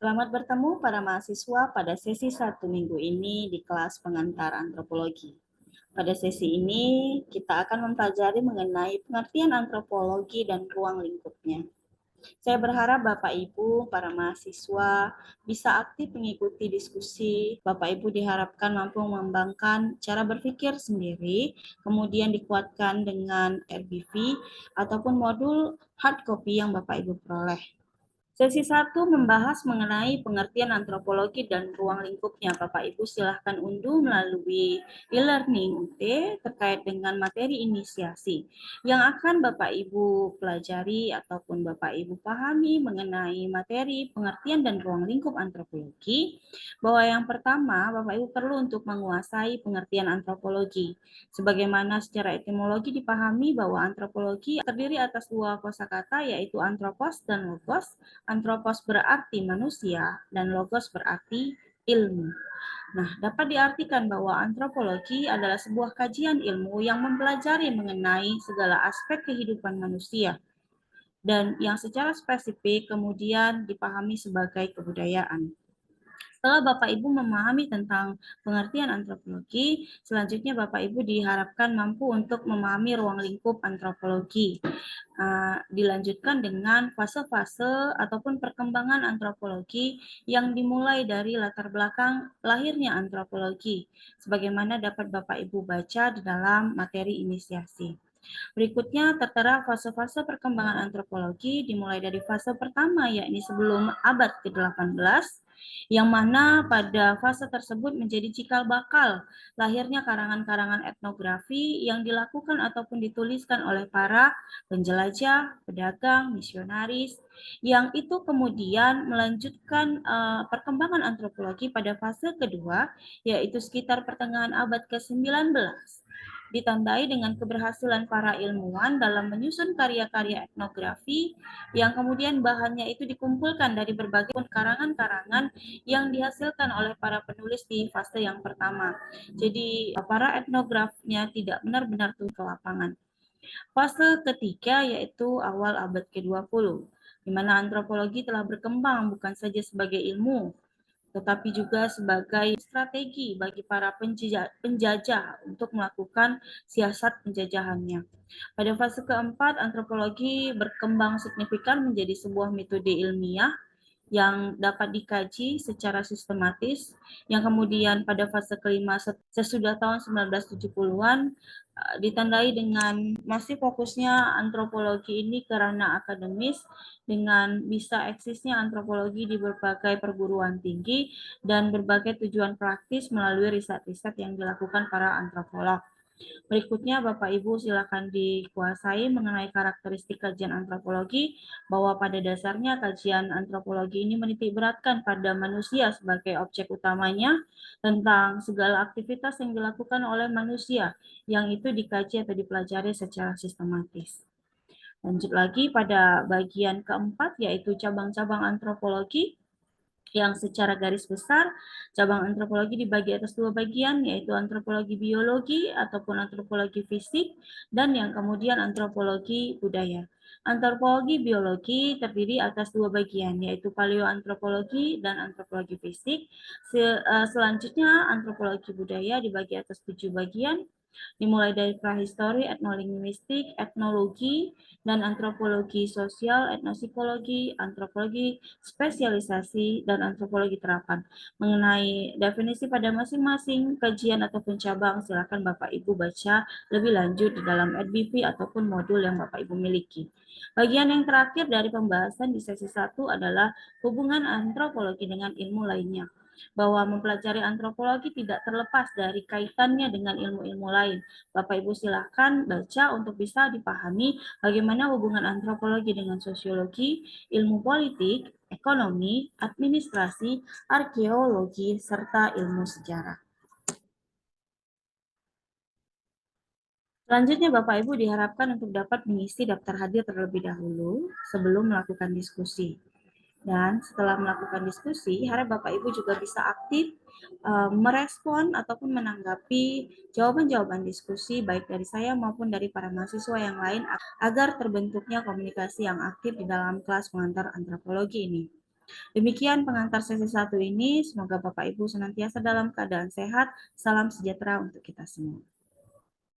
Selamat bertemu para mahasiswa pada sesi 1 minggu ini di kelas pengantar antropologi. Pada sesi ini, kita akan mempelajari mengenai pengertian antropologi dan ruang lingkupnya. Saya berharap Bapak Ibu, para mahasiswa, bisa aktif mengikuti diskusi. Bapak Ibu diharapkan mampu mengembangkan cara berpikir sendiri, kemudian dikuatkan dengan RBV ataupun modul hard copy yang Bapak Ibu peroleh. Sesi 1 membahas mengenai pengertian antropologi dan ruang lingkupnya. Bapak Ibu silahkan unduh melalui e-learning UT terkait dengan materi inisiasi yang akan Bapak Ibu pelajari ataupun Bapak Ibu pahami mengenai materi pengertian dan ruang lingkup antropologi. Bahwa yang pertama, Bapak Ibu perlu untuk menguasai pengertian antropologi. Sebagaimana secara etimologi dipahami bahwa antropologi terdiri atas dua kosakata yaitu antropos dan logos. Antropos berarti manusia dan logos berarti ilmu. Nah, dapat diartikan bahwa antropologi adalah sebuah kajian ilmu yang mempelajari mengenai segala aspek kehidupan manusia dan yang secara spesifik kemudian dipahami sebagai kebudayaan. Setelah Bapak Ibu memahami tentang pengertian antropologi, selanjutnya Bapak Ibu diharapkan mampu untuk memahami ruang lingkup antropologi. Dilanjutkan dengan fase-fase ataupun perkembangan antropologi yang dimulai dari latar belakang lahirnya antropologi, sebagaimana dapat Bapak Ibu baca di dalam materi inisiasi. Berikutnya tertera fase-fase perkembangan antropologi dimulai dari fase pertama yakni sebelum abad ke-18 yang mana pada fase tersebut menjadi cikal bakal lahirnya karangan-karangan etnografi yang dilakukan ataupun dituliskan oleh para penjelajah, pedagang, misionaris yang itu kemudian melanjutkan perkembangan antropologi pada fase kedua yaitu sekitar pertengahan abad ke-19 ditandai dengan keberhasilan para ilmuwan dalam menyusun karya-karya etnografi yang kemudian bahannya itu dikumpulkan dari berbagai karangan-karangan yang dihasilkan oleh para penulis di fase yang pertama. Jadi para etnografnya tidak benar-benar turun ke lapangan. Fase ketiga yaitu awal abad ke-20, di mana antropologi telah berkembang bukan saja sebagai ilmu, tetapi juga sebagai strategi bagi para penjajah untuk melakukan siasat penjajahannya. Pada fase keempat, antropologi berkembang signifikan menjadi sebuah metode ilmiah yang dapat dikaji secara sistematis, yang kemudian pada fase kelima sesudah tahun 1970-an ditandai dengan masih fokusnya antropologi ini ke ranah akademis dengan bisa eksisnya antropologi di berbagai perguruan tinggi dan berbagai tujuan praktis melalui riset-riset yang dilakukan para antropolog. Berikutnya Bapak Ibu silakan dikuasai mengenai karakteristik kajian antropologi bahwa pada dasarnya kajian antropologi ini menitikberatkan pada manusia sebagai objek utamanya tentang segala aktivitas yang dilakukan oleh manusia yang itu dikaji atau dipelajari secara sistematis. Lanjut lagi pada bagian keempat yaitu cabang-cabang antropologi yang secara garis besar cabang antropologi dibagi atas dua bagian yaitu antropologi biologi ataupun antropologi fisik dan yang kemudian antropologi budaya. Antropologi biologi terdiri atas dua bagian yaitu paleoantropologi dan antropologi fisik. Selanjutnya antropologi budaya dibagi atas 7 bagian dimulai dari prahistori, etnolinguistik, etnologi, dan antropologi sosial, etnosikologi, antropologi spesialisasi, dan antropologi terapan. Mengenai definisi pada masing-masing kajian ataupun cabang, silakan Bapak Ibu baca lebih lanjut di dalam EDBV ataupun modul yang Bapak Ibu miliki. Bagian yang terakhir dari pembahasan di sesi 1 adalah hubungan antropologi dengan ilmu lainnya, bahwa mempelajari antropologi tidak terlepas dari kaitannya dengan ilmu-ilmu lain. Bapak Ibu silakan baca untuk bisa dipahami bagaimana hubungan antropologi dengan sosiologi, ilmu politik, ekonomi, administrasi, arkeologi, serta ilmu sejarah. Selanjutnya Bapak Ibu diharapkan untuk dapat mengisi daftar hadir terlebih dahulu sebelum melakukan diskusi. Dan setelah melakukan diskusi, harap Bapak Ibu juga bisa aktif merespon ataupun menanggapi jawaban-jawaban diskusi baik dari saya maupun dari para mahasiswa yang lain agar terbentuknya komunikasi yang aktif di dalam kelas pengantar antropologi ini. Demikian pengantar sesi 1 ini, semoga Bapak Ibu senantiasa dalam keadaan sehat, salam sejahtera untuk kita semua.